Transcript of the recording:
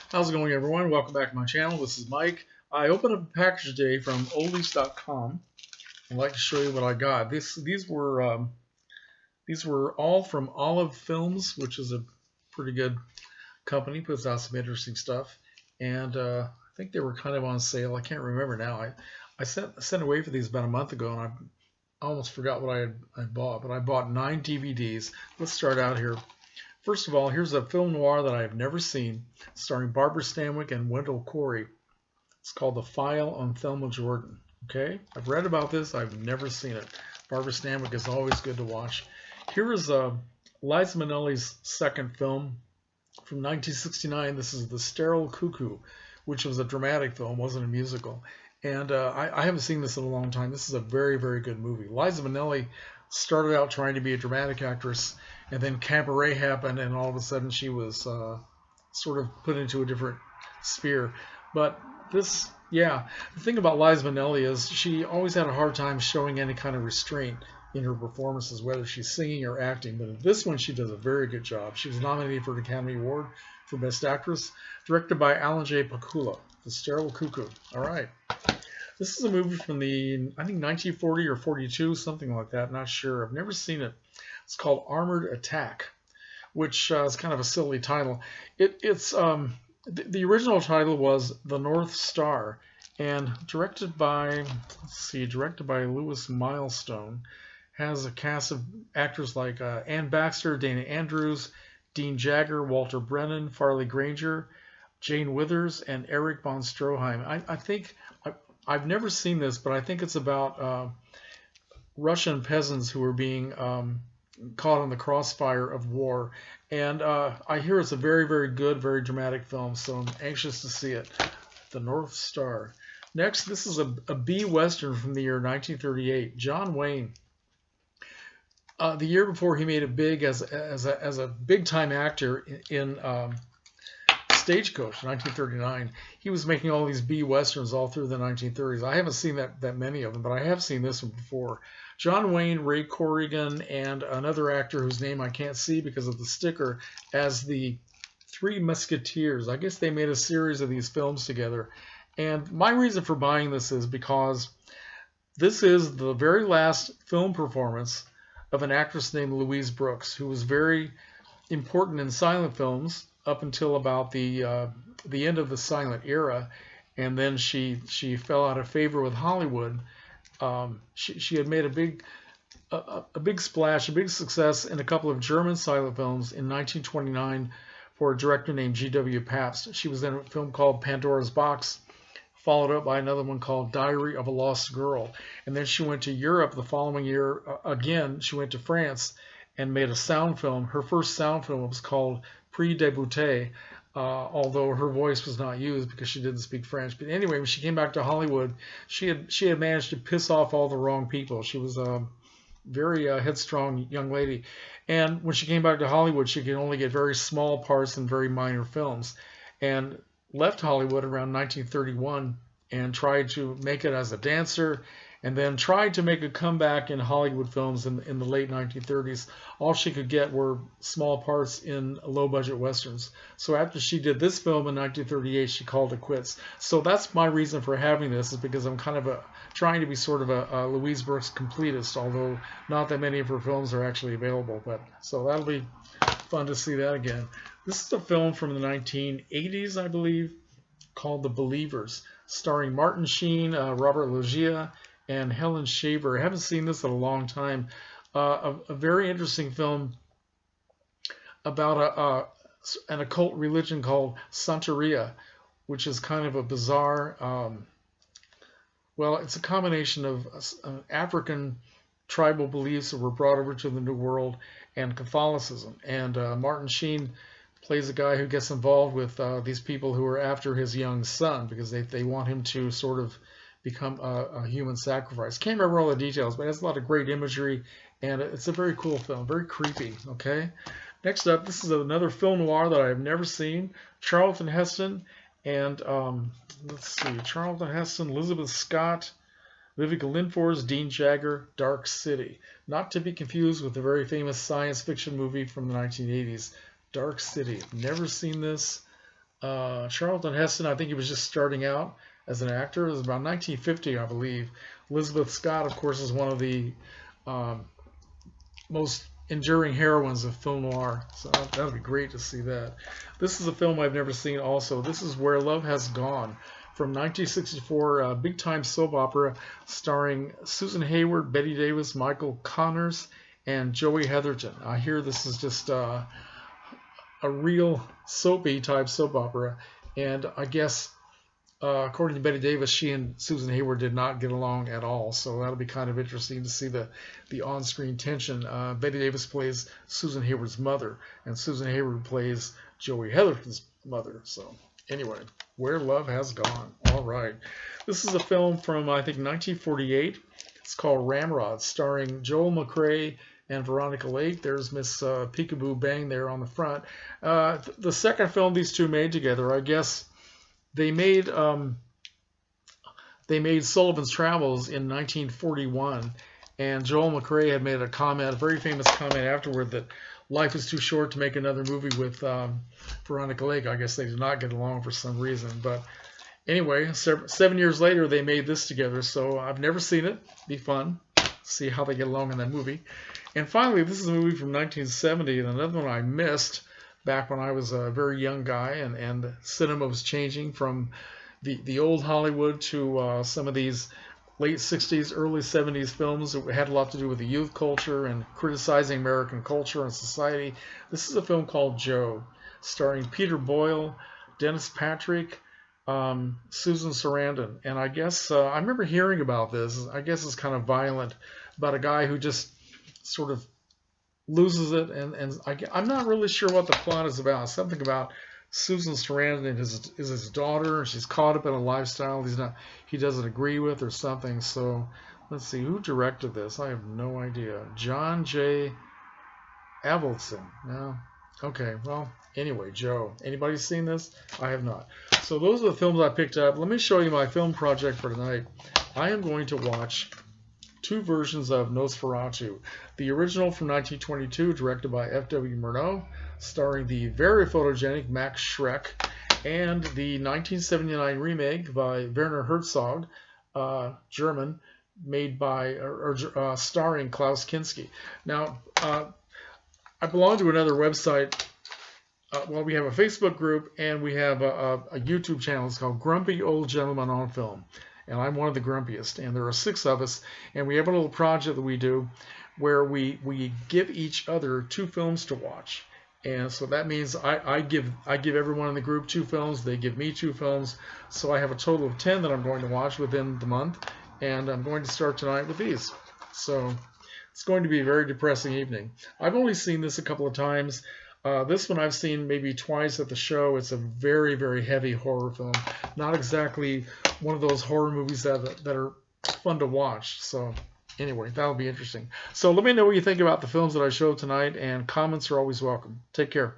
How's it going, everyone? Welcome back to my channel. This is Mike. I opened up a package today from oldies.com. I'd like to show you what I got. These were all from Olive Films, which is a pretty good company. Puts out some interesting stuff, and I think they were kind of on sale. I can't remember now. I sent away for these about a month ago, and I almost forgot what I bought. But I bought 9 DVDs. Let's start out here. First of all, here's a film noir that I have never seen, starring Barbara Stanwyck and Wendell Corey. It's called The File on Thelma Jordan. Okay, I've read about this. I've never seen it. Barbara Stanwyck is always good to watch. Here is Liza Minnelli's second film from 1969. This is The Sterile Cuckoo, which was a dramatic film, wasn't a musical. And I haven't seen this in a long time. This is a very, very good movie. Liza Minnelli started out trying to be a dramatic actress, and then Cabaret happened, and all of a sudden she was sort of put into a different sphere. But this, yeah, the thing about Liza Minnelli is she always had a hard time showing any kind of restraint in her performances, whether she's singing or acting. But in this one, she does a very good job. She was nominated for an Academy Award for Best Actress, directed by Alan J. Pakula, The Sterile Cuckoo. All right. This is a movie from I think 1940 or 42, something like that. Not sure. I've never seen it. It's called Armored Attack, which is kind of a silly title. The original title was The North Star, and directed by Louis Milestone. Has a cast of actors like Ann Baxter, Dana Andrews, Dean Jagger, Walter Brennan, Farley Granger, Jane Withers, and Eric von Stroheim. I think I've never seen this, but I think it's about Russian peasants who are being caught in the crossfire of war. And I hear it's a very, very good, very dramatic film, so I'm anxious to see it. The North Star. Next, this is a B Western from the year 1938. John Wayne. The year before he made it big as a big-time actor in Stagecoach, 1939. He was making all these B Westerns all through the 1930s. I haven't seen that many of them, but I have seen this one before. John Wayne, Ray Corrigan, and another actor whose name I can't see because of the sticker as the Three Musketeers. I guess they made a series of these films together. And my reason for buying this is because this is the very last film performance of an actress named Louise Brooks, who was very important in silent films up until about the end of the silent era, and then she fell out of favor with Hollywood. She had made a big splash, a big success in a couple of German silent films in 1929 for a director named G.W. Pabst. She was in a film called Pandora's Box, followed up by another one called Diary of a Lost Girl. And then she went to Europe the following year. Again, she went to France and made a sound film. Her first sound film was called Pre-Debutée, although her voice was not used because she didn't speak French. But anyway, when she came back to Hollywood, she had managed to piss off all the wrong people. She was a very headstrong young lady. And when she came back to Hollywood, she could only get very small parts in very minor films. And left Hollywood around 1931 and tried to make it as a dancer, and then tried to make a comeback in Hollywood films in the late 1930s. All she could get were small parts in low-budget westerns. So after she did this film in 1938, she called it quits. So that's my reason for having this, is because I'm kind of trying to be sort of a Louise Brooks completist, although not that many of her films are actually available. But so that'll be fun to see that again. This is a film from the 1980s, I believe, called The Believers, starring Martin Sheen, Robert Loggia, and Helen Shaver. I haven't seen this in a long time. A very interesting film about an occult religion called Santeria, which is kind of a bizarre, well, it's a combination of African tribal beliefs that were brought over to the New World and Catholicism. And Martin Sheen plays a guy who gets involved with these people who are after his young son because they want him to sort of become a human sacrifice. Can't remember all the details, but it has a lot of great imagery, and it's a very cool film, very creepy. Okay. Next up, this is another film noir that I have never seen. Charlton Heston and let's see, Charlton Heston, Elizabeth Scott, Vivica Lindfors, Dean Jagger, Dark City. Not to be confused with the very famous science fiction movie from the 1980s, Dark City. Never seen this. Charlton Heston, I think he was just starting out as an actor. It was about 1950, I believe. Elizabeth Scott, of course, is one of the um, most enduring heroines of film noir. So that would be great to see that. This is a film I've never seen also. This is Where Love Has Gone from 1964, big time soap opera starring Susan Hayward, Betty Davis, Michael Connors, and Joey Heatherton. I hear this is just a real soapy type soap opera. And I guess, according to Betty Davis, she and Susan Hayward did not get along at all. So that'll be kind of interesting to see the on-screen tension. Betty Davis plays Susan Hayward's mother, and Susan Hayward plays Joey Heatherton's mother. So anyway, Where Love Has Gone. All right. This is a film from, I think, 1948. It's called Ramrod, starring Joel McCrea and Veronica Lake. There's Miss Peekaboo Bang there on the front. The second film these two made together, I guess they made Sullivan's Travels in 1941, and Joel McCrea had made a very famous comment afterward, that life is too short to make another movie with Veronica Lake. I guess they did not get along for some reason, but anyway, 7 years later they made this together. So I've never seen it. Be fun. See how they get along in that movie. And finally, this is a movie from 1970, and another one I missed back when I was a very young guy, and cinema was changing from the old Hollywood to some of these late 60s, early 70s films that had a lot to do with the youth culture and criticizing American culture and society. This is a film called Joe, starring Peter Boyle, Dennis Patrick, Susan Sarandon. And I guess I remember hearing about this. I guess it's kind of violent, about a guy who just sort of loses it, and I'm not really sure what the plot is about. Something about Susan Sarandon and his daughter. She's caught up in a lifestyle he doesn't agree with or something. So let's see, who directed this? I have no idea. John J. Avildsen. No. Okay. Well, anyway, Joe. Anybody seen this? I have not. So those are the films I picked up. Let me show you my film project for tonight. I am going to watch two versions of Nosferatu. The original from 1922, directed by F.W. Murnau, starring the very photogenic Max Schreck, and the 1979 remake by Werner Herzog, German, made by starring Klaus Kinski. Now, I belong to another website. Well, we have a Facebook group and we have a YouTube channel. It's called Grumpy Old Gentleman on Film. And I'm one of the grumpiest, and there are 6 of us, and we have a little project that we do where we give each other 2 films to watch. And so that means I give everyone in the group 2 films, they give me 2 films, so I have a total of 10 that I'm going to watch within the month, and I'm going to start tonight with these. So it's going to be a very depressing evening. I've only seen this a couple of times. This one I've seen maybe twice at the show. It's a very, very heavy horror film. Not exactly one of those horror movies that are fun to watch. So anyway, that'll be interesting. So let me know what you think about the films that I showed tonight, and comments are always welcome. Take care.